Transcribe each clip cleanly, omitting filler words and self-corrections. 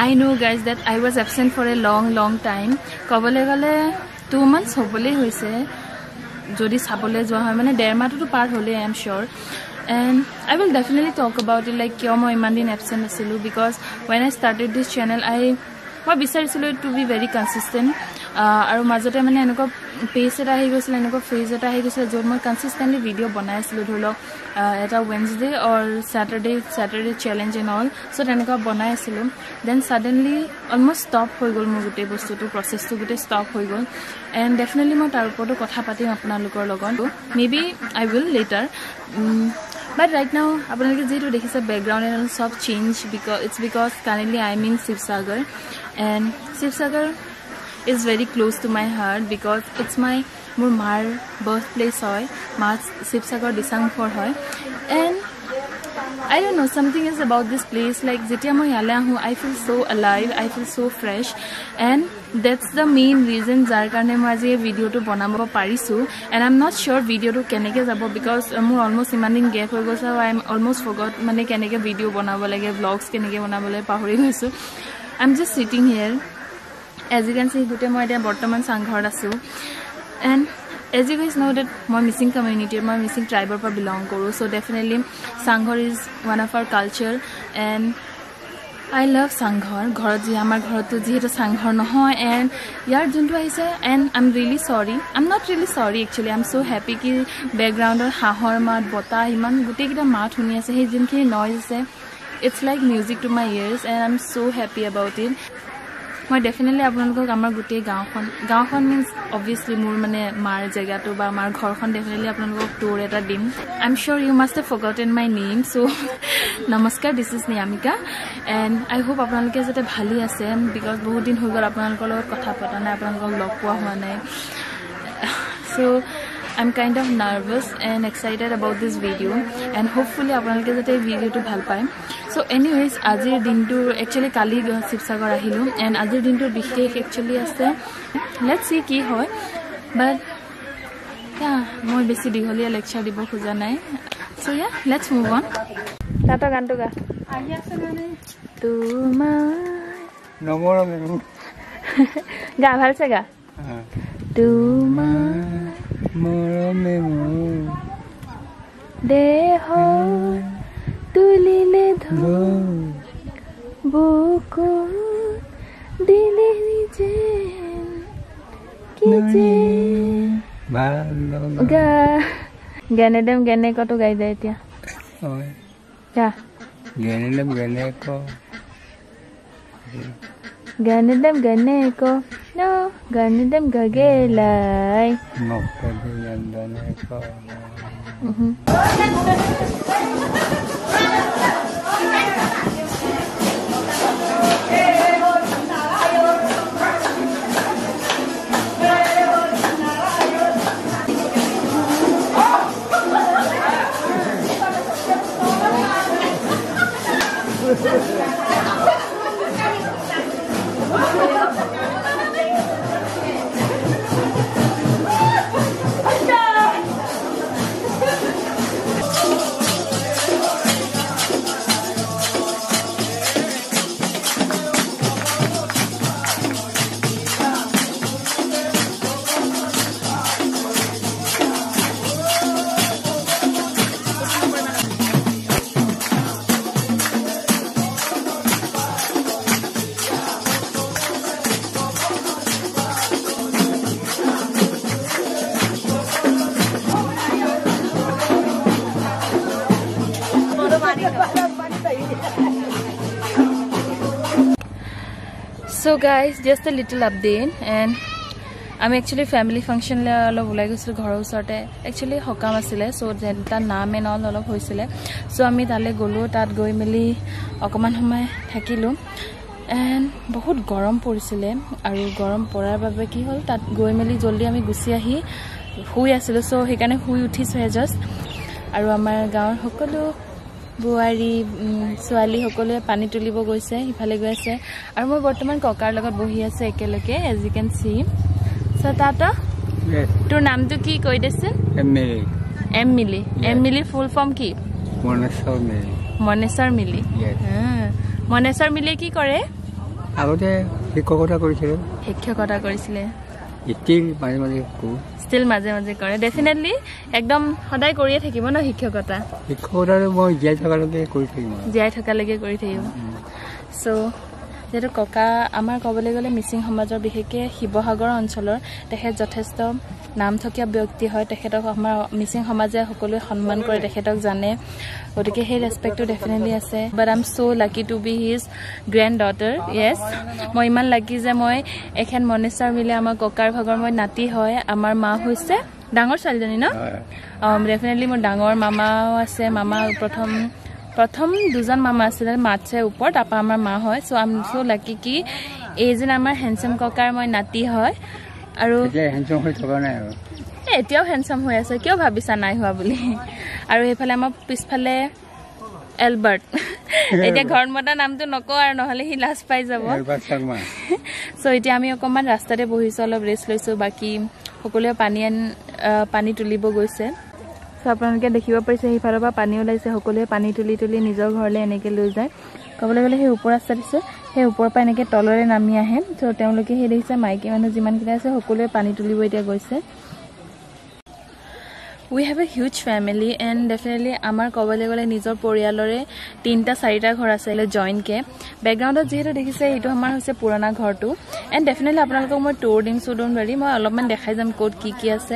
I know guys that I was absent for a long time. Kobole gale 2 months hobole hoise. Jodi sabole jo hoy mane dermato to part hole I am sure. And I will definitely talk about it like kyo moi iman din absent asilu because when I started this channel I বিচাৰিছিলো to be very consistent আৰু মাজতে মানে এনেকুৱা page এটা আহি গৈছিল এনেকুৱা phase এটা আহি গৈছিল য'ত মই কনসিস্টেন্টলি ভিডিও বনাই আছিলো ধৰক এটা Wednesday or Saturday challenge and all so তেনেকুৱা বনাই আছিলো দেন সাডেনলি অলমোস্ট স্টপ হৈ গল মোৰ গুটে বস্তুটো প্ৰসেসটো গুটে স্টপ হৈ গল এন্ড ডেফিনেটলি মই তাৰ ওপৰতো কথা পাতিম আপোনালোকৰ লগত maybe I will letter But right now, আপোনালোকে যেটো দেখিছে background and sub change because currently I am in Sivsagar and Sivsagar is very close to my heart because it's my mar birthplace hoy ma Sivsagar Disangpur hoy and I don't know something is about this place like jetia moi yale ahu I feel so alive I feel so fresh and that's the main reason jar karone moi aji video to banabo parisu and I'm not sure video to keneke jabo because more almost imanin gap hoy gosa I almost forgot mane keneke video banabo lage vlogs keneke banabo lage pahori goisu I'm just sitting here as you can see gute moi eta bortoman sanghor asu and as you guys know that my missing community my missing tribe or belong koru so definitely sanghor is one of our culture and I love sanghor ghor ji amar ghor to jeto sanghor no hoy and yar juntu aise and I'm really sorry I'm not really sorry actually I'm so happy ki background or hahor mat bota iman gute kita mat huni ase he jinki noise ase it's like music to my ears and I'm so happy about it মই definitely আপোনালোকক আমাৰ গুটে গাঁওখন means obviously মোৰ মানে মাৰ জায়গাটো বা আমাৰ ঘৰখন ডেফিনেটলি আপোনালোকক টুৰ এটা দিম I'm sure you must have forgotten my name so নমস্কাৰ this is Niyamika and I hope আপোনালোকে যেতে ভালি আছে because বহুত দিন হৈ গল আপোনালোকৰ লগত কথা পতা নাই আপোনালোকক লগ পোৱা হোৱা নাই so I'm kind of nervous and excited about this video and hopefully আপোনালোকে যেতে ভিডিওটো ভাল পায় so anyways আজিৰ দিনটো actually কালি শিৱসাগৰ আহিলো and আজিৰ দিনটো বিশেষ actually আছে let's see কি হয় but yeah মই বেছি দিঘলীয়া লেকচাৰ দিব খোজা নাই so yeah let's move on তাতো গানটো গা আহি আছে গানে তোমাৰ নমৰ মেনু গা ভালছে গা তোমাৰ মৰমে মোৰ দেহ তুলিলে ধুম বুকু দিলে নিজে কি যে ভালো গানে কত গাই যায় এতিয়া হয় যা গানে কো গানে কো no ganidam gagelai no gagelai ko So guys, just a little update and I'm actually family function le olo bulai gosil ghoror usate actually hokam asile so ta naam and all olo hoisile so ami tale golu tat goi meli okoman homoy thakilu and bahut gorom porisile aru gorom porar babe ki hol tat goi meli joldi ami gusi ahi hui asilo so hekane hui uthiso he just aru amar gaon hokolo বুৱাৰী সোৱালি সকলে পানী তুলিব গৈছে ইফালে গৈ আছে আৰু মই বৰ্তমান ককাৰ লগত বহি আছে একেলগে as you can see so tata তোৰ নামটো কি কৈ দেছে এমিলি ফুল ফৰ্ম কি মনেশ্বৰ মিলি মনেশ্বৰ মিলি কি কৰে আগতে শিক্ষকতা কৰিছিলে শিক্ষকতা কৰিছিলে ষ্টিল মাজে মাজে কৰে ডেফিনেটলি একদম সদায় কৰিয়ে থাকিব ন শিক্ষকতা মই জীয়াই থকালৈকে কৰি থাকিব সো যেহেতু ককা আমাৰ ক'বলৈ গ'লে মিচিং সমাজৰ বিশেষকৈ শিৱসাগৰ অঞ্চলৰ তেখেত যথেষ্ট নাম থকিয়া ব্যক্তি হয় তেখেতক আমাৰ মিচিং সমাজে সকলোৱে সন্মান কৰে তেখেতক জানে গতিকে সেই ৰেছপেক্টটো ডেফিনেটলি আছে but I am so' lucky to be his granddaughter yes মই ইমান লাকি যে মই এখেন মনেশ্বৰ মিলে আমাৰ ককাৰ ভাগৰ মই নাতি হয় আমাৰ মা হৈছে ডাঙৰ ছোৱালীজনী ন ডেফিনেটলি মোৰ ডাঙৰ মামাও আছে মামা প্ৰথম দুজন মামা আছিলে মাতছে ওপৰত তাৰপৰা আমাৰ মা হয় চ' আই এম ছ' লাকি কি এই যেন আমাৰ হেণ্ডচাম ককাৰ মই নাতি হয় আৰু এতিয়াও হেণ্ডচাম হৈ আছে কিয় ভাবিছা নাই হোৱা বুলি আৰু সেইফালে আমাৰ পিছফালে এলবাৰ্ট এতিয়া ঘৰত মতা নামটো নকওঁ আৰু নহ'লে সি লাজ পাই যাব চ' এতিয়া আমি অকণমান ৰাস্তাতে বহিছোঁ অলপ ৰেষ্ট লৈছোঁ বাকী সকলোৱে পানী তুলিব গৈছে চ' আপোনালোকে দেখিব পাৰিছে সেইফালৰ পৰা পানী ওলাইছে সকলোৱে পানী তুলি নিজৰ ঘৰলৈ এনেকৈ লৈ যায় ক'বলৈ গ'লে সেই ওপৰ ৰাস্তা দিছে সেই ওপৰৰ পৰা এনেকৈ তললৈ নামি আহে চ' তেওঁলোকে সেই দেখিছে মাইকী মানুহ যিমানকেইটা আছে সকলোৱে পানী তুলিব এতিয়া গৈছে We have a huge family and definitely আমাৰ ক'বলৈ গ'লে নিজৰ পৰিয়ালৰে 3-4টা ঘৰ আছে জইণ্টকৈ বেকগ্ৰাউণ্ডত যিহেতু দেখিছে এইটো আমাৰ হৈছে পুৰণা ঘৰটো এণ্ড ডেফিনেটলি আপোনালোকক মই ট'ৰ দিম চ' ড'ণ্ট ৱৰি মই অলপমান দেখাই যাম ক'ত কি আছে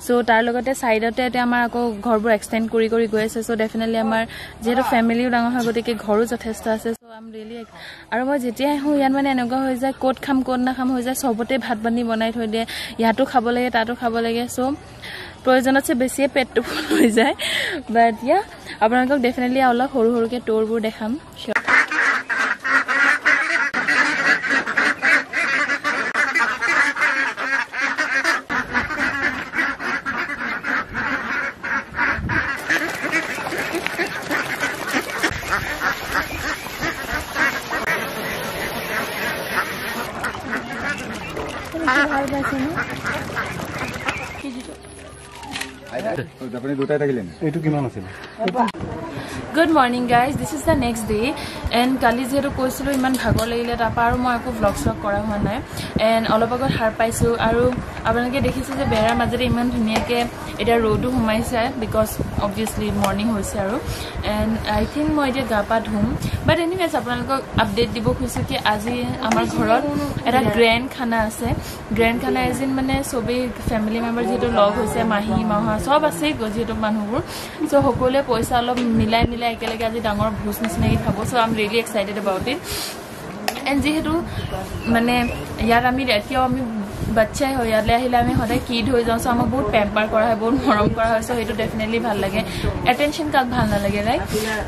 চ' তাৰ লগতে ছাইডতে এতিয়া আমাৰ আকৌ ঘৰবোৰ এক্সটেণ্ড কৰি গৈ আছে চ' ডেফিনেটলি আমাৰ যিহেতু ফেমিলিও ডাঙৰ হয় গতিকে ঘৰো যথেষ্ট আছে চ' আই এম ৰিয়েলি আৰু মই যেতিয়া আহোঁ ইয়াত মানে এনেকুৱা হৈ যায় ক'ত খাম ক'ত নাখাম হৈ যায় চবতে ভাত পানী বনাই থৈ দিয়ে ইয়াতো খাব লাগে তাতো খাব লাগে চ' প্ৰয়োজনতছে বেছিয়ে পেটটো ফুল হৈ যায় বাট ইয়া আপোনালোকক ডেফিনেটলি অলপ সৰুকৈ ট'ৰবোৰ দেখাম ভাল পাইছে ন Good morning guys, this is the next day and কালি যেহেতু কৈছিলোঁ ইমান ভাগৰ লাগিলে তাৰপৰা আৰু মই একো ভ্লগ শ্লগ কৰা হোৱা নাই এণ্ড অলপ আগত সাৰ পাইছোঁ আৰু আপোনালোকে দেখিছে যে বেৰাৰ মাজতে ইমান ধুনীয়াকৈ এতিয়া ৰ'দো সোমাইছে বিকজ অবভিয়াছলি মৰ্ণিং হৈছে আৰু এণ্ড আই থিংক মই এতিয়া গা পা ধুম বাট এনিৱেজ আপোনালোকক আপডেট দিব খুজিছোঁ কি আজি আমাৰ ঘৰত এটা গ্ৰেণ্ড খানা আছে গ্ৰেণ্ড খানা এজ ইন মানে চবেই ফেমিলি মেম্বাৰ যিহেতু লগ হৈছে মাহী মাহা চব আছেই যিহেতু মানুহবোৰ চ' সকলোৱে পইচা অলপ মিলাই একেলগে আজি ডাঙৰ ভোজ নিচিনাকৈ খাব so' I am really excited about it and যিহেতু মানে ইয়াত আমি এতিয়াও আমি বাচ্চাই হয় ইয়ালৈ আহিলে আমি সদায় কিড হৈ যাওঁ চ' আমাক বহুত পেম্পাৰ কৰা হয় বহুত মৰম কৰা হয় চ' সেইটো ডেফিনেটলি ভাল লাগে এটেনশ্যন কাক ভাল নালাগে ৰাইট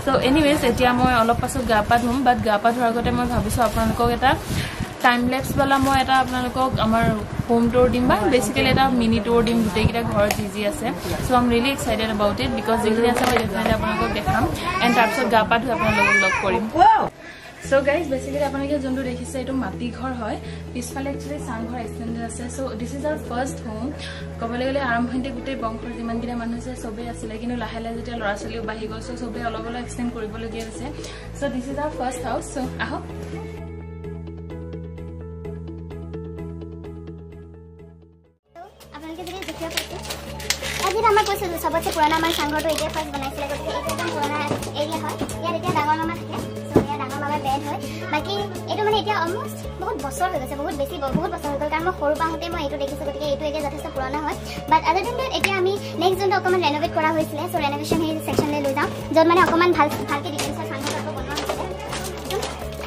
চ' এনিৱেজ এতিয়া মই অলপ পাছত গা পা ধুম বাট গা পা ধোৱাৰ আগতে মই ভাবিছোঁ আপোনালোকক এটা টাইম লেপছবালা মই এটা আপোনালোকক আমাৰ হোম ট'ৰ দিম বা বেচিকেলি এটা মিনি ট'ৰ দিম গোটেইকেইটা ঘৰত যি আছে so' I am really excited about it because যিখিনি আছে মই ডেফিনেটলি আপোনালোকক দেখাম এণ্ড তাৰপিছত গা পা ধুই আপোনালোকক লগ কৰিম চ' গাইজ বেচিকেলি আপোনালোকে যোনটো দেখিছে এইটো মাটি ঘৰ হয় পিছফালে একচুৱেলি চাংঘৰ এক্সটেণ্ডেড আছে so' this is our first home ক'বলৈ গ'লে আৰম্ভণিতে গোটেই বংশৰ যিমানকেইটা মানুহ আছে চবেই আছিলে কিন্তু লাহে লাহে যেতিয়া ল'ৰা ছোৱালীও বাঢ়ি গ'ল চ' চবেই অলপ এক্সটেণ্ড কৰিবলগীয়া হৈছে so' this is our first house so' আহক আমাৰ কৈছোঁ চবতছে পুৰণা আমাৰ চাংঘৰটো এতিয়া ফাৰ্ষ্ট বনাইছিলে গতিকে এইটো একদম পুৰণা এৰিয়া হয় ইয়াত এতিয়া ডাঙৰ মামা থাকে চ' ইয়াত ডাঙৰ মামাৰ বেড হয় বাকী এইটো মানে এতিয়া অলমষ্ট বহুত বছৰ হৈ গৈছে বহুত বছৰ হৈ গ'ল কাৰণ মই সৰু পাওঁতে মই এইটো দেখিছোঁ গতিকে এইটো এতিয়া যথেষ্ট পুৰণা হয় বাট আদাৰ দেন ডেট এতিয়া আমি নেক্সট যোনটো অকণমান ৰেন'ভেট কৰা হৈছিলে চ' ৰেন'ভেশ্যন সেই ছেকশ্যনলৈ লৈ যাওঁ য'ত মানে অকণমান ভালকৈ ডিফেন্সৰ চাংঘৰটো আকৌ বনোৱা হৈছিলে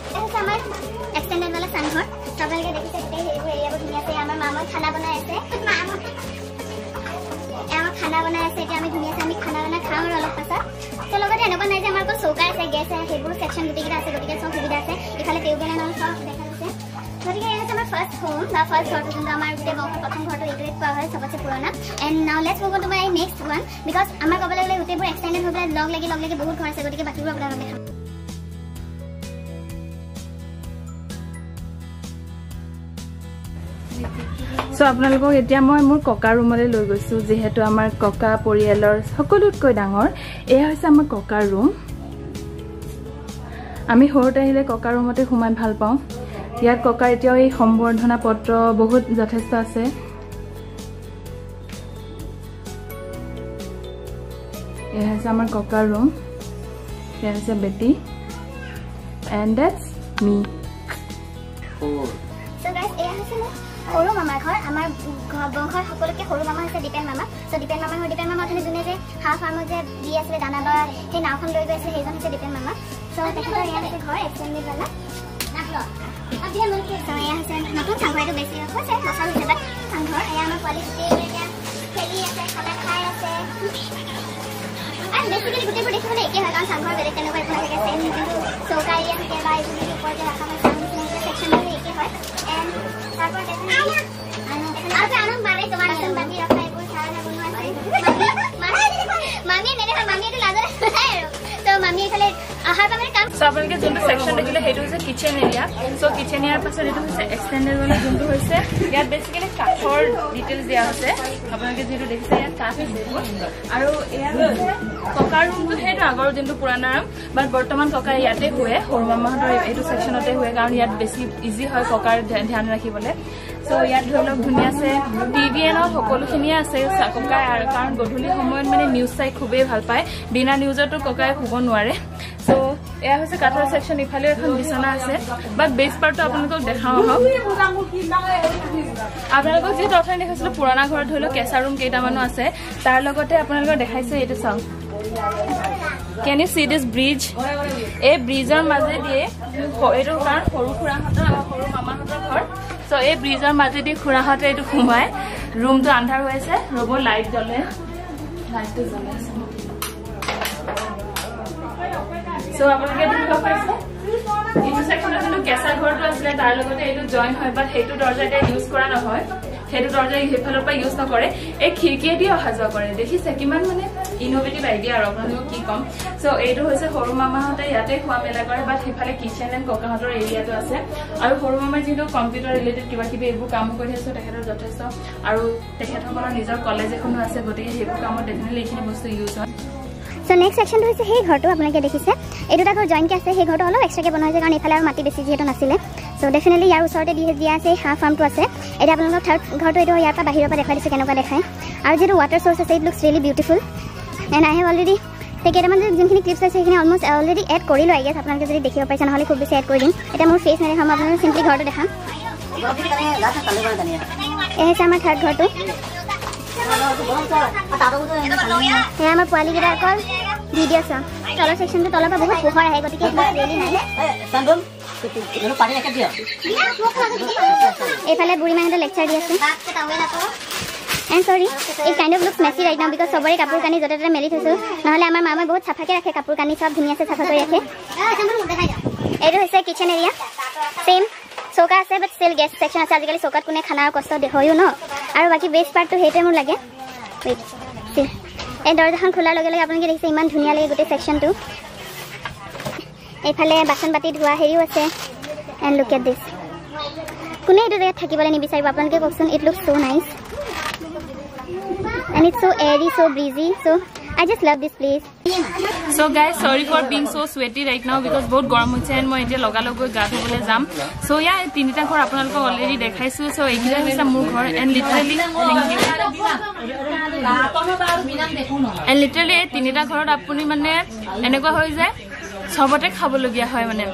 এটা হৈছে আমাৰ এক্সটেণ্ডেডৱালা চাংঘৰ আপোনালোকে দেখিছে গোটেই সেইবোৰ এৰিয়াবোৰ ধুনীয়া আছে আমাৰ মামাই খানা বনাই আছে এতিয়া আমি ধুনীয়াকৈ আমি খানা বানা খাওঁ আৰু অলপ পাছত ত' লগতে এনেকুৱা নাই যে আমাৰ অকল চৌকা আছে গেছ আছে সেইবোৰ ছেকশ্যন গোটেইকেইটা আছে গতিকে চব সুবিধা আছে ইফালে টিউবৱেল আৰু চব দেখা গৈছে গতিকে এই হৈছে আমাৰ ফাৰ্ষ্ট হোম বা ফাৰ্ষ্ট ঘৰটো যোনটো আমাৰ গোটেই বংশৰ প্ৰথম ঘৰটো এইটোৱে পোৱা হয় চবতছে পুৰণা এণ্ড নাও let's move on to my next one because আমাৰ ক'বলৈ গ'লে গোটেইবোৰ এক্সটেণ্ডেড হৈ পেলাই লগ লাগি বহুত ঘৰ আছে গতিকে বাকীবোৰ আপোনালোকে দেখাম চ' আপোনালোকক এতিয়া মই মোৰ ককাৰ ৰুমলৈ লৈ গৈছোঁ যিহেতু আমাৰ ককা পৰিয়ালৰ সকলোতকৈ ডাঙৰ এয়া হৈছে আমাৰ ককাৰ ৰুম আমি সৰুতে আহিলে ককাৰ ৰুমতে সোমাই ভাল পাওঁ ইয়াত ককাৰ এতিয়াও এই সম্বৰ্ধনা পত্ৰ বহুত যথেষ্ট আছে এয়া আছে আমাৰ ককাৰ ৰুম এয়া আছে বেটি and that's me so guys এয়া আছে সৰু মামাৰ ঘৰ আমাৰ বংশৰ সকলোকে সৰু মামা আছে দীপেন মামা so দীপেন মামা অথনি যোনে যে হাফ ফাৰ্মত যে দি আছিলে দানা বা সেই নাওখন লৈ গৈছে সেইজন হৈছে দীপেন মামা so তেখেতৰ ইয়াত আছে ঘৰ এক্সটেণ্ডেড বালা so এয়া হৈছে নতুন চাংঘৰ এইটো বেছি হৈছে বছৰ হৈছে বাট চাংঘৰ এয়া আমাৰ পোৱালি এতিয়া খেলি আছে খানা খাই আছে and basically গুটেবোৰ দেখিবলৈ একে হয় কাৰণ চাংঘৰ বেলেগ তেনেকুৱা একো নাথাকে চেম কিন্তু চৌকা এৰিয়া থাকে বা এইটো ওপৰতে ৰাখা হয় চাংঘৰ ছেকশ্যনবোৰ একে হয় and তাৰপৰা দেখাই আৰু আনন্দ বাৰে তোমাৰ বাচন বাকি ৰখা এইবোৰ চাৰা বনোৱা আছে মামী নেদেখা মামীটো লাজৰে নাই আৰু তো মামী এফালে আহাৰ পামেৰে কাম সো আপোনালোকে যোনটো সেকশন দেখিলে হেতু হৈছে কিচেন এৰিয়া সো কিচেন এৰিয়াৰ পাছত এটো হৈছে এক্সটেন্ডেড মানে যোনটো হৈছে ইয়াত বেসিক্যালি কাঠৰ ডিটেইলছ দিয়া আছে আপোনালোকে যেটো দেখিছে ইয়াত কাঠ আছে আৰু এয়া হৈছে ককাৰ ৰুমটো হেতু আগৰ যোনটো পুৰানা ৰুম বাট বৰ্তমান ককাৰ ইয়াতে হয় সৰু মামাহঁতৰ এইটো সেকশনতে হয় কাৰণ ইয়াত বেছি ইজি হয় ককাৰ ধ্যান ৰাখিবলৈ সো ইয়াত ধৰক ধুনীয়া আছে টিভিএন সকলোখিনি আছে ককাই আৰু কাৰণ গধূলি সময়ত মানে নিউজ চাই খুবেই ভাল পায় বিনা নিউজতো ককাই শুব নোৱাৰে সো এয়া হৈছে কাঠৰ সেকশন ইফালে এখন বিছনা আছে বাট বেস পাৰ্টটো আপোনালোকক দেখাও হওক আপোনালোকক যে তথাই দেখাইছিলো পুৰণা ঘৰত ধৰিলো কেঁচা ৰুম কেইটামানো আছে তাৰ লগতে আপোনালোকক দেখাইছে এইটো চাওক Can you see this bridge? A bridgeৰ মাজেদি এইটো কাৰণ সৰু খুৰাহঁতৰ আৰু সৰু মামাহঁতৰ ঘৰ সো এই ব্ৰিজৰ মাজেদি খুৰাহঁতে এইটো ঘুমাই ৰুমটো আন্ধাৰ হৈ আছে ৰব লাইট জ্বলে লাইটটো জ্বলে আছে সো আপোনালোকে দেখি পাইছে এইটো সেকশনত কিন্তু কেঁচা ঘৰটো আছে তাৰ লগতে এইটো জয়েন হয় বাট হেতু দৰ্জাটা ইউজ কৰা নহয় হেতু দৰ্জা হেফালৰ পৰা ইউজ নকৰে এই খিৰকিয়েদি অহা যোৱা কৰে দেখিছে কিমান মানে ইনোভেটিভ আইডিয়া আৰু আপোনালোকক কি কম সো এইটো হৈছে সৰু মামাহঁতে ইয়াতে খোৱা মেলা কৰে বাট হেফালে কিচেন এণ্ড ককাহঁতৰ এৰিয়াটো আছে আৰু সৰু মামাই যিটো কম্পিউটাৰ ৰিলেটেড কিবা কিবি এইবোৰ কাম কৰি আছে তেখেতৰ যথেষ্ট আৰু তেখেতসকলৰ নিজৰ কলেজ এখনো আছে গতিকে সেইবোৰ কামত ডেফিনেটলি এইখিনি বস্তু ইউজ হয় সো নেক্সট সেকশন হৈছে সেই ঘৰটো আপোনালোকে দেখিছে এই দুটা ঘৰ জয়েন কে আছে সেই ঘৰটো অলপ এক্সট্ৰাকে বনোৱা হৈছে কাৰণ ইফালে আৰু মাটি বেছি যেহেতু নাছিলে সো ডেফিনেটলি ইয়াৰ ওচৰতে দিয়া আছে হাফ ফাৰ্মটো আছে এটা আপোনালোকক থাৰ্ড ঘৰটো এইটো ইয়াৰ পৰা বাহিৰৰ পৰা দেখাই দিছে কেনেকুৱা দেখায় আৰু যেটো ৱাটাৰ সোৰ্স আছে it looks really beautiful and I have already কেইটামান যোনখিনি ক্লিপছ আছে সেইখিনি অলমষ্ট অলৰেডি এড কৰিলোঁ আই গেছ আপোনালোকে যদি দেখিব পাইছে নহ'লে খুব বেছি এড কৰি দিম এতিয়া মোৰ ফেচ নেদেখাম আপোনালোকে চিম্পলি ঘৰটো দেখাম এই হৈছে আমাৰ থাৰ্ড ঘৰটো এয়া আমাৰ পোৱালিকেইটা অকল ভিডিঅ' চাওঁ তলৰ সেকশনটো তলৰ পৰা বহুত পোহৰ আহে গতিকে ৰেলি নাই এইফালে বুঢ়ী মাহঁতে লেকচাৰ দি আছে এণ্ড চৰি it kind of looks Messi right now because চবৰে কাপোৰ কানি য'তে ত'তে মেলি থৈছোঁ নহ'লে আমাৰ মামাই বহুত চাফাকৈ ৰাখে কাপোৰ কানি চব ধুনীয়াছে চাফা কৰি ৰাখে এইটো হৈছে কিচেন এৰিয়া ছেইম চৌকা আছে বাট ষ্টিল গেছ ছেকশ্যন আছে আজিকালি চৌকাত কোনে খানাৰ কষ্ট হয়ো ন আৰু বাকী বেষ্ট পাৰ্টটো সেইটোৱে মোৰ লাগে এই দৰ্জাখন খোলাৰ লগে লগে আপোনালোকে দেখিছে ইমান ধুনীয়া লাগে গোটেই ছেকশ্যনটো এইফালে বাচন বাতি ধোৱা হেৰিও আছে এণ্ড লুক এট দিছ কোনে এইটো জেগাত থাকিবলৈ নিবিচাৰিব আপোনালোকে কওকচোন it looks so' nice and it's so' airy so' ব্ৰিজি so' I just love this place. So guys, sorry for being so sweaty right now because বহুত গৰম হৈছে and মই এতিয়া লগা গৈ গা ধুবলৈ যাম so yeah তিনিটা ঘৰ আপোনালোকক অলৰেডি দেখাইছো so এইকেইটা হৈছে মোৰ ঘৰ and literally এই তিনিটা ঘৰত আপুনি মানে এনেকুৱা হৈ যায় সবতে খাবলগীয়া হয় মানে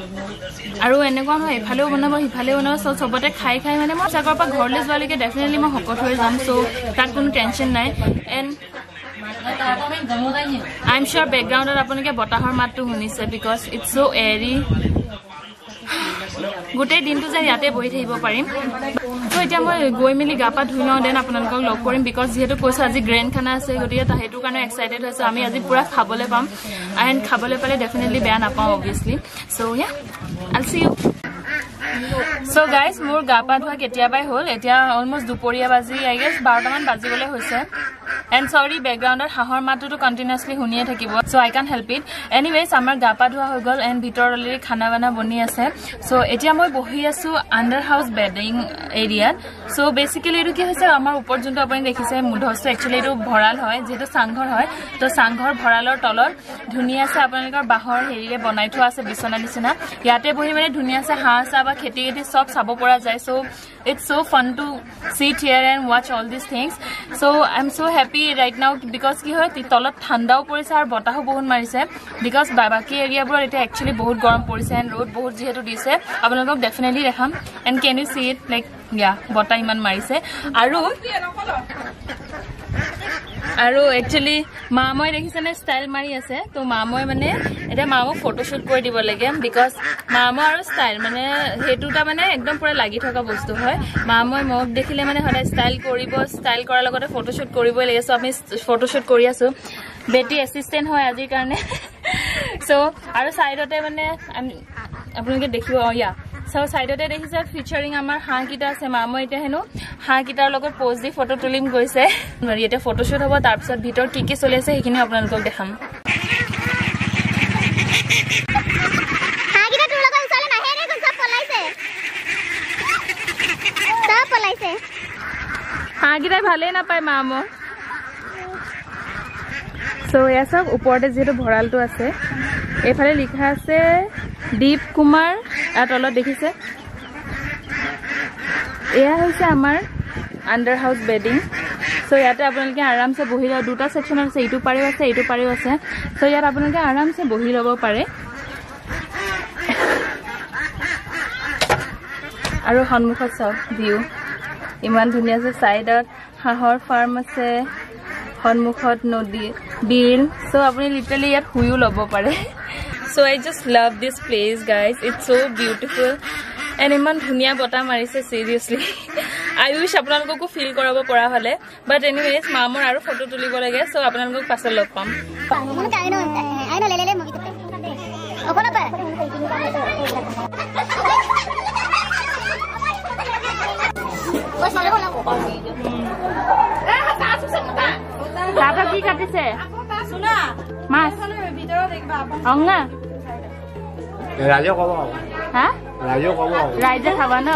আৰু এনেকুৱা নহয় এফালেও বনাব সিফালেও বনাব সবতে খাই মানে মই চাগৰ পৰা ঘৰলৈ যোৱালৈকে ডেফিনেটলি মই শকত হৈ যাম so তাত কোনো টেনশ্যন নাই and I'm sure background আপোনালোকে বতাহৰ মাতটো শুনিছে because it's so airy গোটেই দিনটো যে ইয়াতে বহি থাকিব পাৰিম তো এতিয়া মই গৈ মেলি গা পা ধুই লওঁ দেন আপোনালোকক লগ কৰিম বিকজ যেহেতু কৈছো আজি গ্ৰেণ্ড খানা আছে গতিকে সেইটো কাৰণে এক্সাইটেড হৈছো আমি আজি পুৰা খাবলৈ পাম এণ্ড খাবলৈ পালে ডেফিনেটলি বেয়া নাপাওঁ obviously so yeah I'll see you so guys মোৰ গা পা ধোৱা কেতিয়াবাই হ'ল এতিয়া অলমষ্ট দুপৰীয়া বাজি I guess 12 মান বাজিবলৈ হৈছে এণ্ড চৰি বেকগ্ৰাউণ্ডত হাঁহৰ মাতটো কণ্টিনিউছলি শুনিয়ে থাকিব so' I can help it anyways আমাৰ গা পা ধোৱা হৈ গ'ল এণ্ড ভিতৰত অলৰেডি খানা বানা বনি আছে চ' এতিয়া মই বহি আছোঁ আণ্ডাৰ হাউচ বেডিং এৰিয়াত চ' বেচিকেলি এইটো কি হৈছে আমাৰ ওপৰত যোনটো আপুনি দেখিছে মুধচটো একচুৱেলি এইটো ভঁৰাল হয় যিহেতু চাংঘৰ হয় তো চাংঘৰ ভঁৰালৰ তলত ধুনীয়াছে আপোনালোকৰ বাঁহৰ হেৰিৰে বনাই থোৱা আছে বিচনা নিচিনা ইয়াতে বহি মানে ধুনীয়াছে হাঁহ চাহ বা খেতি চব চাব পৰা যায় চ' it's so fun to sit here and watch all these things so I'm so happy right now because কি হয় তলত ঠাণ্ডাও পৰিছে আৰু বতাহো বহুত মাৰিছে because বাকি এৰিয়াবোৰত এটা actually বহুত গৰম পৰিছে and road বহুত যেহেতু দিছে আপোনালোকক definitely দেখাম and can you see it like yeah বতাহ ইমান মাৰিছে আৰু একচুৱেলি মা মই দেখিছেনে ষ্টাইল মাৰি আছে তো মা মই মানে এটা মা মোক ফটোশ্বুট কৰি দিব লাগে বিকজ মা মই আৰু ষ্টাইল মানে সেইটোটা মানে একদম পুৰা লাগি থকা বস্তু হয় মা মই মোক দেখিলে মানে সদায় ষ্টাইল কৰিব ষ্টাইল কৰাৰ লগতে ফটোশ্বুট কৰিবই লাগে চ' আমি ফটোশ্বুট কৰি আছোঁ বেটি এছিষ্টেণ্ট হয় আজিৰ কাৰণে চ' আৰু ছাইডতে মানে আপোনালোকে দেখিব ইয়া চ' ছাইডতে দেখিছে ফিচাৰিং আমাৰ হাঁহকেইটা আছে মা মই এতিয়া হেনো হাঁহকেইটাৰ লগত প'জ দি ফটো তুলিম গৈছে এতিয়া ফটোশ্বুট হ'ব তাৰপিছত ভিতৰত কি কি চলি আছে সেইখিনি আপোনালোকক দেখাম হাঁহকেইটাই ভালেই নাপায় মা মই চ' এয়া চাওক ওপৰতে যিহেতু ভঁৰালটো আছে এইফালে লিখা আছে দীপ কুমাৰ আৰু তলত দেখিছে এয়া হৈছে আমাৰ আণ্ডাৰ হাউচ বেডিং চ' ইয়াতে আপোনালোকে আৰামছে বহি লব দুটা ছেকশ্যন আছে এইটো পাৰিও আছে এইটো পাৰিও আছে চ' ইয়াত আপোনালোকে আৰামছে বহি ল'ব পাৰে আৰু সন্মুখত চাওক ভিউ ইমান ধুনীয়া আছে ছাইডত হাঁহৰ ফাৰ্ম আছে সন্মুখত নদী বিল চ' আপুনি লিটাৰেলি ইয়াত শুইও ল'ব পাৰে So I just love this place guys it's so beautiful and iman dhuniya bota marise seriously I wish apnalokku feel korabo pora hole but anyways mamor aru photo tulibo lage so apnalokku pasal log pam aino lele movie okona pa tata ki katise suna mas অংগা ৰাজে কব হা ৰাজে কব ৰাইজে খাবা ন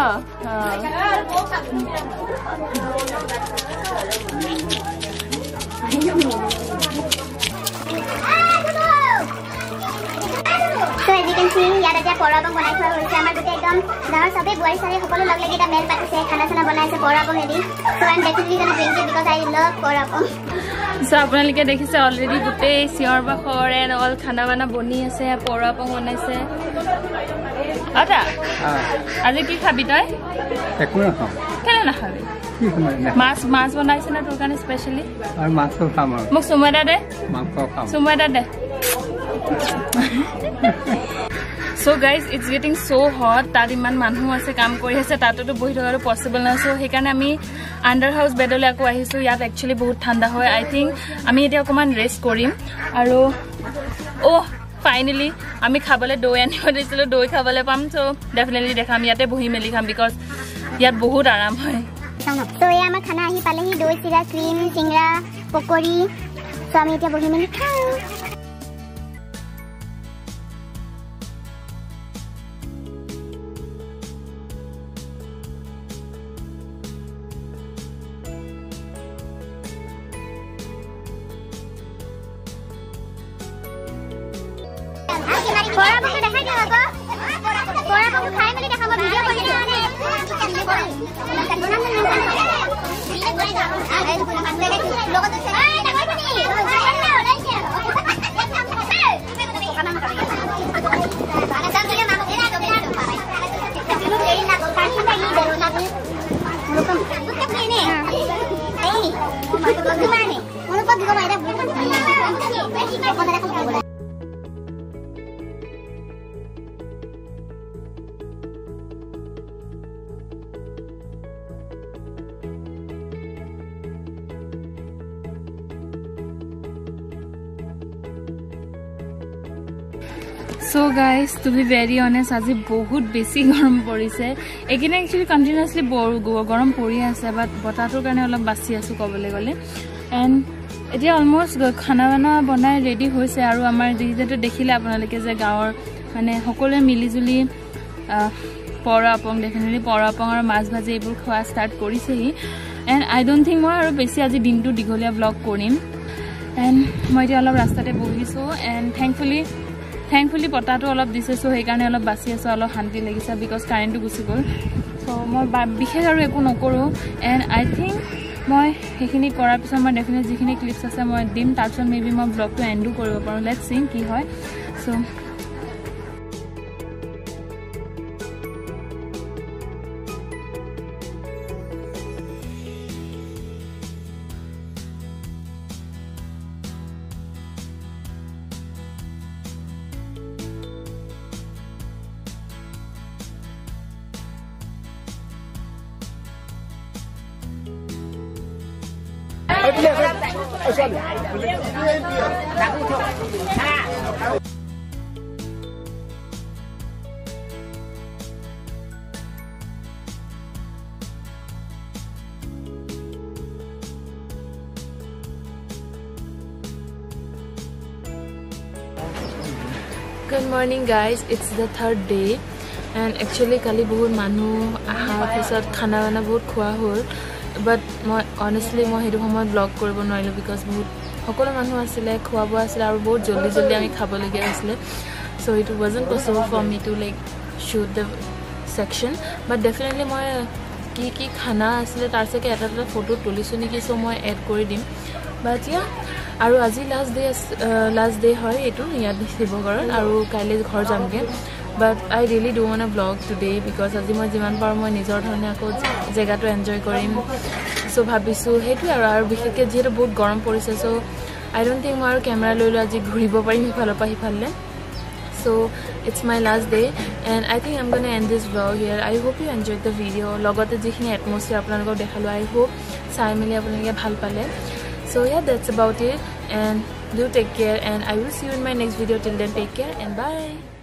So as you can see, ইয়াত এতিয়া পৰাবং বনাই থোৱা হৈছে আমাৰ গোটেই একদম গাঁৱৰ সবে বোৱাৰী চাৰী সকলো লগ লাগি এটা মেল পাতিছে খানা চানা বনাইছে পৰাবং হেৰি so I'm definitely gonna drink it because I love পৰাবং so আপোনালোকে দেখিছে অলৰেডি গোটেই চিঞৰ বাখৰ এণ্ড অল খানা বানা বনি আছে পৰাবং বনাইছে আটা আজি কি খাবি তই একো নাখাওঁ কেলে নাখাবি মাছ বনাইছে না তোৰ কাৰণে স্পেচিয়েলি আৰু মাছটো খাম আৰু মোক চুমা এটা দে মাংস খাম চুমা এটা দে So guys it's getting so hot তাত ইমান মানুহ আছে কাম কৰি আছে তাততো বহি থকাটো পসিবল না সো সেইকাৰণে আমি আণ্ডাৰ হাউচ বেডলৈ আকৌ আহিছো ইয়াত একচুৱেলি বহুত ঠাণ্ডা হয় আই থিংক আমি এতিয়া অকমান ৰেষ্ট কৰিম আৰু ফাইনেলি আমি খাবলৈ দৈ আনিব দিছিলো দৈ খাবলৈ পাম সো ডেফিনেটলি দেখাম ইয়াতে বহি মেলি খাম বিকজ ইয়াত বহুত আৰাম হয় সো এই আমাৰ খানা আহি পালেহি দৈ চিৰা ক্ৰীম চিংৰা পকৰি সো আমি এতিয়া বহি মেলি খাওঁ পৰাবংটো দেখাই দিওঁ আকৌ পৰাবংটো খাই মেলি দেখাব ভিডিঅ' কৰি দিওঁ So guys, to be very honest, আজি বহুত বেছি গৰম পৰিছে একিনে একচুয়ালি কন্টিনিউয়াসলি গৰম পৰি আছে বাট বতাহৰ কাৰণে অলপ বাচি আছো কবলে গলে এন্ড এতিয়া অলমোস্ট খানা বানা বনাই ৰেডি হৈছে আৰু আমাৰ যেটো দেখিলে আপোনালোকে যে গাঁৱৰ মানে সকলোৱে মিলিজুলি পৰাপং ডেফিনেটলি পৰাপং আৰু মাছ ভাজি এইবোৰ খোৱা ষ্টাৰ্ট কৰিছেহি এন্ড আই ডোন্ট থিংক মই আৰু বেছি আজি দিনটো দীঘলীয়া ব্লগ কৰিম এন্ড মই এতিয়া অলপ ৰাস্তাতে বহিছো এন্ড থ্যাঙ্কফুলি পটাটো অলপ দিছে সো সেইকাৰণে অলপ বাচি আছে অলপ শান্তি লাগিছে বিকজ কাৰেণ্টটো গুচি গ'ল সো মই বিশেষ আৰু একো নকৰো এন্ড আই থিংক মই সেইখিনি কৰাৰ পিছত মই ডেফিনেটলি যিখিনি ক্লিপছ আছে মই দিম তাৰপিছত মেবি মই ব্লগটো এণ্ডো কৰিব পাৰোঁ লেটছ সি কি হয় so Good morning guys, it's the third day and actually kali bahut manu ahar pisot khana bana bahut khua hol but moi honestly moi hedu homoy vlog koribo noilo because bahut hokolo manu asile khua bo asile aru bahut joldi ami khabo lage asile so it wasn't possible for me to like shoot the section but definitely moi ki khana asile tar seke eta photo tulisu niki so moi add kori dim but yeah আৰু আজি last day হয় এটো ইয়াত শিৱগড়ত আৰু কাইলে ঘৰ যামগে but I really do want to vlog today because আজি মই যিমান পাৰো মই নিজৰ ধৰণে আকৌ জেগাটো এনজয় কৰিম সো ভাবিছো হেতু আৰু বিশেষকে যেটো বহুত গৰম পৰিছে সো I don't think মই আৰু ক্যামেৰা লৈ আজি ঘুৰিব পাৰিম হিফালৰ পৰা হিফালে so it's my last day and I think I'm going to end this vlog here. I hope you enjoyed the video লগতে যিখিনি atmosphere আপোনালোকক দেখালো I hope চাই মেলি আপোনালোকে ভাল পালে so yeah that's about it and do take care and I will see you in my next video till then take care and bye.